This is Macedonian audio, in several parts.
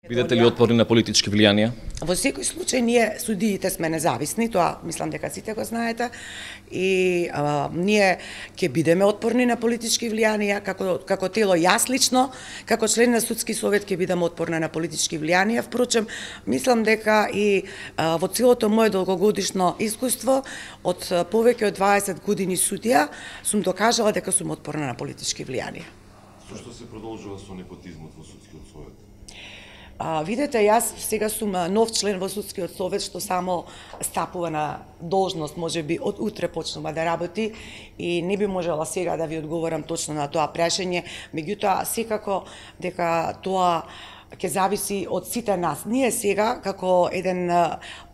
Бидете ли отпорни на политички влијанија? Во секој случај ние судиите сме независни, тоа мислам дека сите го знаете, и ние ќе бидеме отпорни на политички влијанија, како тело јас лично, како член на судски совет ќе бидам отпорна на политички влијанија. Впрочем, мислам дека и во целото моје долгогодишно искуство од повеќе од 20 години судија сум докажала дека сум отпорна на политички влијанија. Зошто се продолжува со непотизмот во судскиот совет? Видете, јас сега сум нов член во судскиот совет, што само стапува на должност, можеби од утре почнува да работи и не би можела сега да ви одговорам точно на тоа прашање, меѓутоа секако дека тоа ќе зависи од сите нас. Ние сега, како еден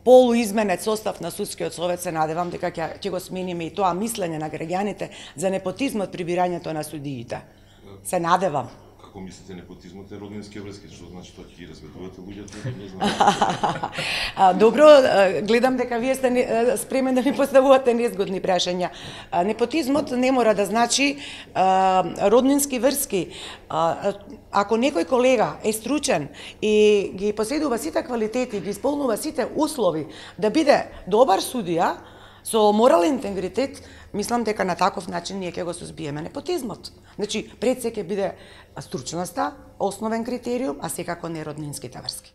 полуизменет состав на судскиот совет, се надевам дека ќе го смениме и тоа мислење на граѓаните за непотизмот при бирањето на судиите. Се надевам. Како мислите, непотизмот е роднински врски, што значи тоа ќе ги разведувате луѓето, не знам. Добро, гледам дека вие сте спремен да ми поставувате незгодни прашања. Непотизмот не мора да значи роднински врски. Ако некој колега е стручен и ги поседува сите квалитети, ги исполнува сите услови да биде добар судија, со морален интегритет, мислам дека на таков начин ние ќе го сузбиеме непотизмот. Значи, пред се ќе биде стручноста, основен критериум, а секако не роднинските врски.